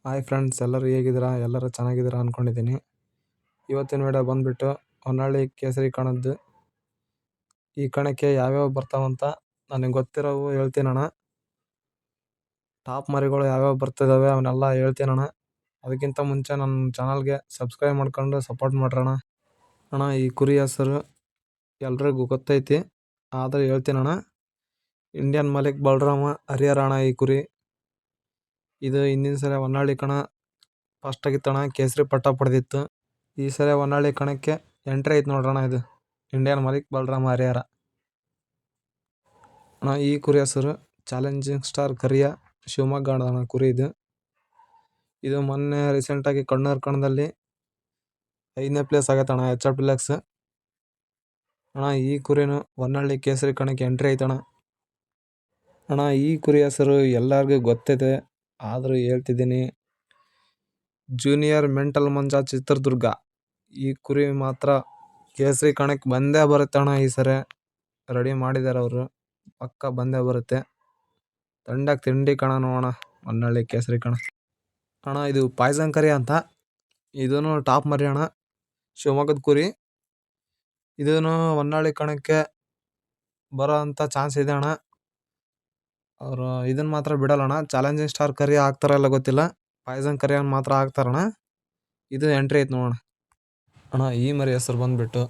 Hi friends, ಎಲ್ಲರೂ ಹೇಗಿದ್ದೀರಾ? ಎಲ್ಲರೂ ಚೆನ್ನಾಗಿದ್ದೀರಾ ಅಂದ್ಕೊಂಡಿದ್ದೀನಿ. ಇವತ್ತಿನ ವಿಡಿಯೋ ಬಂದುಬಿಟ್ಟು ಹೊನ್ನಾಳಿ ಕೇಸರಿ ಕಣದ್ದು. ಈ ಕಣಕ್ಕೆ ಯಾವ್ಯಾವ ಬರ್ತಾವಂತ ನನಗೆ ಗೊತ್ತಿರೋವು ಹೇಳ್ತೀನಣ್ಣ. ಟಾಪ್ ಮರಿಗಳು ಯಾವ್ಯಾವ ಬರ್ತಿದ್ದಾವೆ ಅವನ್ನೆಲ್ಲ ಹೇಳ್ತೀನಣ್ಣ. ಅದಕ್ಕಿಂತ ಮುಂಚೆ ನನ್ನ ಚಾನಲ್ಗೆ ಸಬ್ಸ್ಕ್ರೈಬ್ ಮಾಡ್ಕೊಂಡು ಸಪೋರ್ಟ್ ಮಾಡ್ರಣ್ಣ. ಅಣ್ಣ, ಈ ಕುರಿ ಹೆಸರು ಎಲ್ರಿಗೂ ಗೊತ್ತೈತಿ, ಆದರೆ ಹೇಳ್ತೀನಣ್ಣ. ಇಂಡಿಯನ್ ಮಲಿಕ್ ಬಲರಾಮ ಹರಿಹರ ಅಣ್ಣ ಈ ಕುರಿ. ಇದು ಹಿಂದಿನ ಸಲ ಹೊನ್ನಾಳಿ ಕಣ ಫಸ್ಟ್ ಆಗಿತ್ತಣ್ಣ, ಕೇಸರಿ ಪಟ್ಟ ಪಡೆದಿತ್ತು. ಈ ಸಲ ಹೊನ್ನಾಳಿ ಕಣಕ್ಕೆ ಎಂಟ್ರಿ ಐತೆ ನೋಡ್ರಣ. ಇದು ಇಂಡಿಯನ್ ಮಲಿಕ್ ಬಲರಾಮ ಹರಿಹರ ಅಣ್ಣ. ಈ ಕುರಿ ಹೆಸರು ಚಾಲೆಂಜಿಂಗ್ ಸ್ಟಾರ್ ಕರಿಯ, ಶಿವಮೊಗ್ಗ ಅಣ್ಣ ಕುರಿ ಇದು. ಇದು ಮೊನ್ನೆ ರೀಸೆಂಟಾಗಿ ಕಣ್ಣೂರು ಕಣದಲ್ಲಿ 5ನೇ ಪ್ಲೇಸ್ ಆಗೈತಣ್ಣ, HF ಡಿಲಕ್ಸ್ ಅಣ್ಣ. ಈ ಕುರಿನು ಹೊನ್ನಾಳಿ ಕೇಸರಿ ಕಣಕ್ಕೆ ಎಂಟ್ರಿ ಐತಣ್ಣ. ಅಣ್ಣ, ಈ ಕುರಿ ಹೆಸರು ಎಲ್ಲರಿಗೂ ಗೊತ್ತಿದೆ, ಆದರೂ ಹೇಳ್ತಿದ್ದೀನಿ. ಜೂನಿಯರ್ ಮೆಂಟಲ್ ಮಂಜ ಚಿತ್ರದುರ್ಗ. ಈ ಕುರಿ ಮಾತ್ರ ಕೇಸರಿ ಕಣಕ್ಕೆ ಬಂದೇ ಬರುತ್ತೆ ಅಣ್ಣ. ಈ ಸರಿ ರೆಡಿ ಮಾಡಿದ್ದಾರೆ ಅವರು, ಪಕ್ಕ ಬಂದೇ ಬರುತ್ತೆ. ತಂಡಕ್ಕೆ ತಿಂಡಿ ಕಣ ನೋಡೋಣ ಹೊನ್ನಾಳಿ ಕೇಸರಿ ಕಣ ಅಣ್ಣ. ಇದು ಪಾಯ್ಸನ್ ಕರಿ ಅಂತ, ಇದೂ ಟಾಪ್ ಮರಿ ಅಣ್ಣ, ಶಿವಮೊಗ್ಗದ ಕುರಿ. ಇದೂ ಹೊನ್ನಾಳಿ ಕಣಕ್ಕೆ ಬರೋ ಅಂಥ ಚಾನ್ಸ್ ಇದೆ ಅಣ್ಣ. ಅವರು ಇದನ್ನು ಮಾತ್ರ ಬಿಡಲ್ಲಣ್ಣ. ಚಾಲೆಂಜಿಂಗ್ ಸ್ಟಾರ್ ಕರಿ ಹಾಕ್ತಾರಲ್ಲ ಗೊತ್ತಿಲ್ಲ, ಪಾಯ್ಸನ್ ಕರಿ ಮಾತ್ರ ಹಾಕ್ತಾರಣ್ಣ. ಇದು ಎಂಟ್ರಿ ಐತೆ ನೋಡೋಣ ಅಣ್ಣ. ಈ ಮರಿ ಹೆಸರು ಬಂದುಬಿಟ್ಟು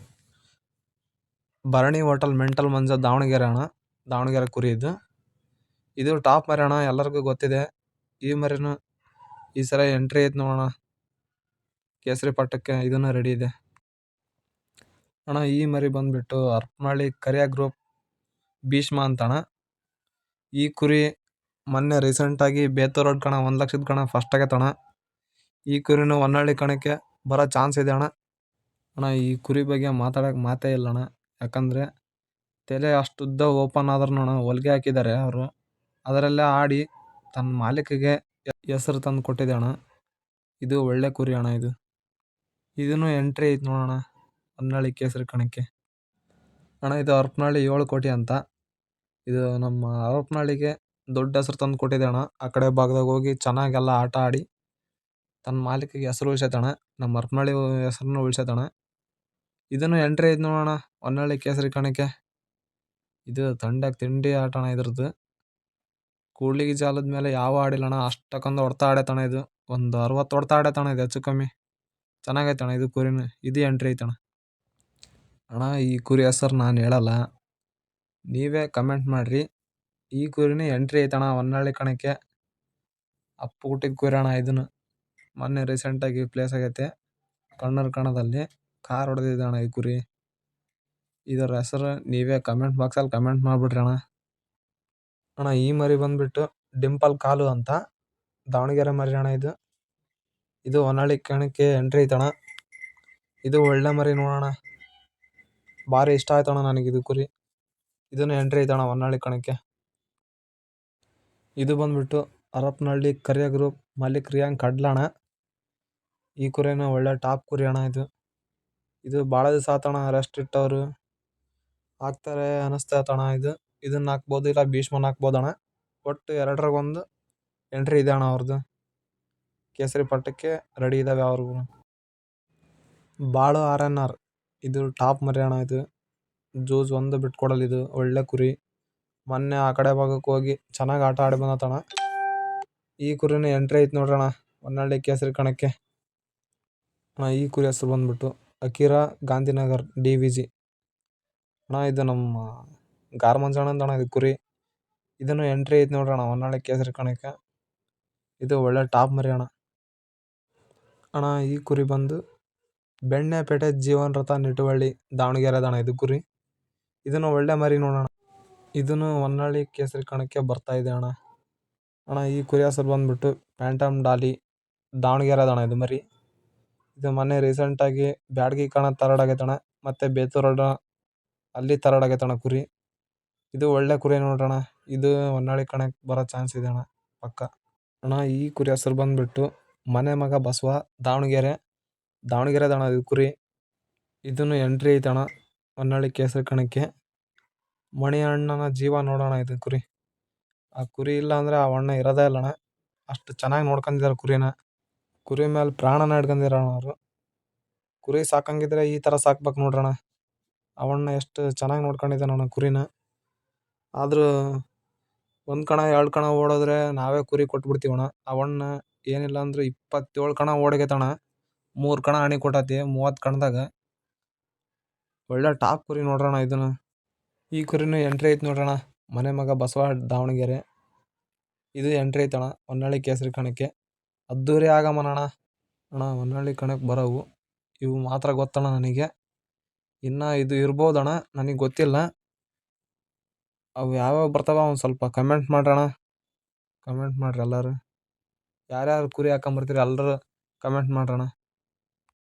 ಭರಣಿ ಹೋಟೆಲ್ ಮೆಂಟಲ್ ಮಂಜ ದಾವಣಗೆರೆ ಅಣ್ಣ, ದಾವಣಗೆರೆ ಕುರಿ ಇದು. ಇದು ಟಾಪ್ ಮರಿ ಅಣ್ಣ, ಎಲ್ಲರಿಗೂ ಗೊತ್ತಿದೆ. ಈ ಮರಿನೂ ಈ ಸಲ ಎಂಟ್ರಿ ಐತೆ ನೋಡೋಣ ಕೇಸರಿ ಪಟ್ಟಕ್ಕೆ. ಇದನ್ನು ರೆಡಿ ಇದೆ ಅಣ್ಣ. ಈ ಮರಿ ಬಂದುಬಿಟ್ಟು ಹರಪನಹಳ್ಳಿ ಕರಿಯ ಗ್ರೂಪ್ ಭೀಷ್ಮ ಅಂತಣ್ಣ. ಈ ಕುರಿ ಮೊನ್ನೆ ರೀಸೆಂಟಾಗಿ ಬೇತೂರು ರೋಡ್ ಕಣ 1 ಲಕ್ಷದ ಕಣ ಫಸ್ಟ್ ಆಗೈತಣ್ಣ. ಈ ಕುರಿನೂ ಹೊನ್ನಾಳಿ ಕಣಕ್ಕೆ ಬರೋ ಚಾನ್ಸ್ ಇದೆ ಅಣ್ಣ. ಅಣ್ಣ, ಈ ಕುರಿ ಬಗ್ಗೆ ಮಾತಾಡೋಕೆ ಮಾತೇ ಇಲ್ಲ ಅಣ್ಣ. ಯಾಕಂದರೆ ತಲೆ ಅಷ್ಟುದ್ದ ಓಪನ್ ಆದ್ರೂ ಅಣ್ಣ ಹೊಲಿಗೆ ಹಾಕಿದ್ದಾರೆ ಅವರು. ಅದರಲ್ಲೇ ಆಡಿ ತನ್ನ ಮಾಲೀಕಿಗೆ ಹೆಸರು ತಂದು ಕೊಟ್ಟಿದೆ ಅಣ್ಣ. ಇದು ಒಳ್ಳೆ ಕುರಿ ಅಣ್ಣ. ಇದೂ ಎಂಟ್ರಿ ಐತೆ ನೋಡೋಣ ಹೊನ್ನಾಳಿ ಕೇಸರಿ ಕಣಕ್ಕೆ ಅಣ್ಣ. ಇದು ಹರಪನಹಳ್ಳಿ 7 ಕೋಟಿ ಅಂತ. ಇದು ನಮ್ಮ ಹರಪನಹಳ್ಳಿಗೆ ದೊಡ್ಡ ಹೆಸರು ತಂದು ಕೊಟ್ಟಿದೆ ಅಣ್ಣ. ಆ ಕಡೆ ಭಾಗದಾಗ ಹೋಗಿ ಚೆನ್ನಾಗೆಲ್ಲ ಆಟ ಆಡಿ ತನ್ನ ಮಾಲೀಕಿಗೆ ಹೆಸರು ಉಳಿಸೈತಣ್ಣ. ನಮ್ಮ ಹರಪನಹಳ್ಳಿ ಹೆಸರನ್ನು ಉಳಿಸೈತಣ್ಣ. ಇದನ್ನು ಎಂಟ್ರಿ ಐತೆ ನೋಡೋಣ ಹೊನ್ನಾಳಿ ಕೇಸರಿ ಕಣಕ್ಕೆ. ಇದು ತಂಡಕ್ಕೆ ತಿಂಡಿ ಆಟ ಅಣ್ಣ. ಇದ್ರದ್ದು ಕೂಡ್ಲಿಗಿ ಜಾಲದ ಮೇಲೆ ಯಾವ ಆಡಿಲ್ಲಣ್ಣ, ಅಷ್ಟಕ್ಕೊಂದು ಹೊಡ್ತಾ ಆಡೈತಣ್ಣ. ಇದು ಒಂದು 60 ಹೊಡ್ತಾ ಆಡೈತಣ್ಣ, ಇದು ಹೆಚ್ಚು ಕಮ್ಮಿ ಚೆನ್ನಾಗೈತಣ್ಣ. ಇದು ಕುರಿನು ಇದು ಎಂಟ್ರಿ ಐತಣ್ಣ ಅಣ್ಣ. ಈ ಕುರಿ ಹೆಸರು ನಾನು ಹೇಳಲ್ಲ, ನೀವೇ ಕಮೆಂಟ್ ಮಾಡಿರಿ. ಈ ಕುರಿನೇ ಎಂಟ್ರಿ ಐತಣ್ಣ ಹೊನ್ನಾಳಿ ಕಣಕ್ಕೆ. ಅಪ್ಪು ಹುಟ್ಟಿದ ಕುರಿ ಅಣ್ಣ. ಇದನ್ನು ಮೊನ್ನೆ ರೀಸೆಂಟಾಗಿ ಪ್ಲೇಸ್ ಆಗೈತೆ ಕಣ್ಣೂರು ಕಣದಲ್ಲಿ, ಕಾರ್ ಹೊಡೆದಿದೆ ಅಣ್ಣ ಈ ಕುರಿ. ಇದರ ಹೆಸರು ನೀವೇ ಕಮೆಂಟ್ ಬಾಕ್ಸಲ್ಲಿ ಕಮೆಂಟ್ ಮಾಡಿಬಿಡ್ರಿ ಅಣ್ಣ. ಅಣ್ಣ, ಈ ಮರಿ ಬಂದುಬಿಟ್ಟು ಡಿಂಪಲ್ ಕಾಲು ಅಂತ, ದಾವಣಗೆರೆ ಮರಿ ಅಣ್ಣ. ಇದು ಹೊನ್ನಾಳಿ ಕಣಕ್ಕೆ ಎಂಟ್ರಿ ಐತಣ್ಣ. ಇದು ಒಳ್ಳೆ ಮರಿ ನೋಡೋಣ, ಭಾರಿ ಇಷ್ಟ ಆಯ್ತಣ್ಣ ನನಗಿದು ಕುರಿ. ಇದನ್ನು ಎಂಟ್ರಿ ಐತಣ್ಣ ಹೊನ್ನಾಳಿ ಕಣಕ್ಕೆ. ಇದು ಬಂದುಬಿಟ್ಟು ಹರಪನಹಳ್ಳಿ ಕರಿಯ ಗ್ರೂಪ್ ಮಲಿಕ್ ರಿಯಾಂಕ್ ಕಡ್ಲಣ್ಣ. ಈ ಕುರಿನೂ ಒಳ್ಳೆ ಟಾಪ್ ಕುರಿ ಅಣ್ಣ. ಇದು ಭಾಳ ದಿವಸ ಆತಣ್ಣ ರೆಸ್ಟ್ ಇಟ್ಟವರು, ಹಾಕ್ತಾರೆ ಅನ್ನಿಸ್ತೈತಣ್ಣ. ಇದನ್ನು ಹಾಕ್ಬೋದು, ಇಲ್ಲ ಭೀಷ್ಮನ ಹಾಕ್ಬೋದಣ್ಣ. ಒಟ್ಟು 2ರಾಗೊಂದು ಎಂಟ್ರಿ ಇದೆ ಅಣ್ಣ ಅವ್ರದ್ದು. ಕೇಸರಿ ಪಟ್ಟಕ್ಕೆ ರೆಡಿ ಇದ್ದಾವೆ ಅವ್ರಿಗೂ. ಬಾಳು RNR ಇದು ಟಾಪ್ ಮರಿ ಅಣ್ಣ. ಇದು ಜೂಸ್ ಒಂದು ಬಿಟ್ಕೊಡಲ್ಲ, ಇದು ಒಳ್ಳೆ ಕುರಿ. ಮೊನ್ನೆ ಆ ಕಡೆ ಭಾಗಕ್ಕೆ ಹೋಗಿ ಚೆನ್ನಾಗಿ ಆಟ ಆಡಿ ಬಂದತಣ್ಣ. ಈ ಕುರಿನೂ ಎಂಟ್ರಿ ಐತೆ ನೋಡ್ರಣ್ಣ ಹೊನ್ನಾಳಿ ಕೇಸರಿ ಕಣಕ್ಕೆ ಅಣ್ಣ. ಈ ಕುರಿ ಹೆಸರು ಬಂದುಬಿಟ್ಟು ಅಕಿರಾ ಗಾಂಧಿನಗರ್ DVG ಅಣ್ಣ. ಇದು ನಮ್ಮ ಗಾರ್ಮಂಜಣ್ಣಂದು ಅಣ್ಣ ಇದು ಕುರಿ. ಇದನ್ನು ಎಂಟ್ರಿ ಐತೆ ನೋಡ್ರಣ್ಣ ಹೊನ್ನಾಳಿ ಕೇಸರಿ ಕಣಕ್ಕೆ. ಇದು ಒಳ್ಳೆ ಟಾಪ್ ಮರಿ ಅಣ್ಣ. ಅಣ್ಣ, ಈ ಕುರಿ ಬಂದು ಬೆಣ್ಣೆಪೇಟೆ ಜೀವನ್ ರಥ ನಿಟುವಳ್ಳಿ ದಾವಣಗೆರೆ ಅಣ್ಣ. ಇದು ಕುರಿ ಇದನ್ನು ಒಳ್ಳೆ ಮರಿ ನೋಡೋಣ. ಇದನ್ನು ಹೊನ್ನಾಳಿ ಕೇಸರಿ ಕಣಕ್ಕೆ ಬರ್ತಾ ಇದೆ ಅಣ್ಣ. ಅಣ್ಣ, ಈ ಕುರಿ ಹೆಸರು ಬಂದುಬಿಟ್ಟು ಪ್ಯಾಂಟಮ್ ಡಾಲಿ ದಾವಣಗೆರೆ ಅಣ್ಣ. ಇದು ಮರಿ ಇದು ಮೊನ್ನೆ ರೀಸೆಂಟಾಗಿ ಬ್ಯಾಡಗಿ ಕಣ ತರ್ಡ್ ಆಗೈತಣ್ಣ, ಮತ್ತು ಬೇತೂರು ರೋಡ್ ಅಲ್ಲಿ ತರ್ಡ್ ಆಗೈತಣ್ಣ ಕುರಿ. ಇದು ಒಳ್ಳೆ ಕುರಿ ನೋಡ್ರಣ್ಣ. ಇದು ಹೊನ್ನಾಳಿ ಕಣಕ್ಕೆ ಬರೋ ಚಾನ್ಸ್ ಇದೆ ಅಣ್ಣ ಪಕ್ಕ ಅಣ್ಣ. ಈ ಕುರಿ ಹೆಸರು ಬಂದುಬಿಟ್ಟು ಮನೆ ಮಗ ಬಸವ ದಾವಣಗೆರೆ ಅಣ್ಣ. ಇದು ಕುರಿ ಇದನ್ನು ಎಂಟ್ರಿ ಐತಣ್ಣ ಹೊನ್ನಾಳಿ ಕೇಸರಿ ಕಣಕ್ಕೆ. ಮಣಿ ಅಣ್ಣನ ಜೀವ ನೋಡೋಣ ಇದು ಕುರಿ. ಆ ಕುರಿ ಇಲ್ಲ ಅಂದರೆ ಆ ಅಣ್ಣ ಇರೋದೇ ಇಲ್ಲಣ್ಣ. ಅಷ್ಟು ಚೆನ್ನಾಗಿ ನೋಡ್ಕೊಂಡಿದ್ದಾರೆ ಕುರಿನ. ಕುರಿ ಮೇಲೆ ಪ್ರಾಣನ ಇಟ್ಕೊಂಡಿರಣ ಅವರು. ಕುರಿ ಸಾಕಂಗಿದ್ರೆ ಈ ತರ ಸಾಕ್ಬೇಕು ನೋಡ್ರಣ. ಅವನ್ನ ಎಷ್ಟು ಚೆನ್ನಾಗಿ ನೋಡ್ಕೊಂಡಿದ್ದಾನಣ್ಣ ಕುರಿನ. ಆದ್ರೂ ಒಂದ್ ಕಣ 2 ಕಣ ಓಡೋದ್ರೆ ನಾವೇ ಕುರಿ ಕೊಟ್ಬಿಡ್ತೀವಣ್ಣ. ಅವನ್ನ ಏನಿಲ್ಲ ಅಂದ್ರೆ 27 ಕಣ ಓಡಗೈತಣ್ಣ. 3 ಕಣ ಹಣಿ ಕೊಟ್ಟತಿ 30 ಕಣದಾಗ. ಒಳ್ಳೆ ಟಾಪ್ ಕುರಿ ನೋಡ್ರಣ ಇದನ್ನ. ಈ ಕುರಿನು ಎಂಟ್ರಿ ಐತ್ ನೋಡ್ರಣ. ಮನೆ ಮಗ ಬಸವ ದಾವಣಗೆರೆ. ಇದು ಎಂಟ್ರಿ ಐತಣ್ಣ ಹೊನ್ನಳ್ಳಿ ಕೇಸರಿ ಕಣಕ್ಕೆ. ಅದ್ದೂರಿ ಆಗಮನಣ್ಣ. ಅಣ್ಣ ಹೊನ್ನಳ್ಳಿ ಕಣಕ್ಕೆ ಬರೋವು ಇವು ಮಾತ್ರ ಗೊತ್ತಣ್ಣ ನನಗೆ. ಇನ್ನ ಇದು ಇರ್ಬೋದಣ್ಣ, ನನಗೆ ಗೊತ್ತಿಲ್ಲ. ಅವು ಯಾವ್ಯಾವ ಬರ್ತಾವ ಒಂದು ಸ್ವಲ್ಪ ಕಮೆಂಟ್ ಮಾಡ್ರಣ. ಕಮೆಂಟ್ ಮಾಡ್ರಿ ಎಲ್ಲರೂ. ಯಾರ್ಯಾರು ಕುರಿ ಹಾಕೊಂಬರ್ತೀರಿ ಎಲ್ಲರೂ ಕಮೆಂಟ್ ಮಾಡ್ರಣ.